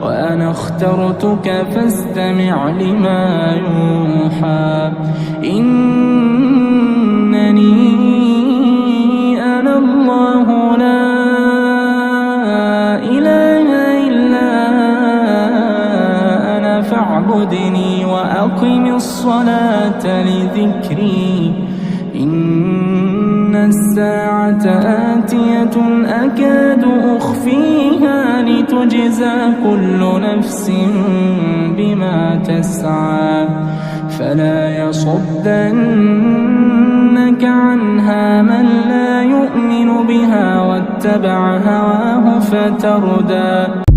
وأنا اخترتك فاستمع لما يوحى إنني أنا الله لا إله إلا أنا فاعبدني وأقم الصلاة لذكري إن الساعة آتية أكاد أخفيها لتجزى كل نفس بما تسعى فلا يصدنك عنها من لا يؤمن بها واتبع هواه فتردى.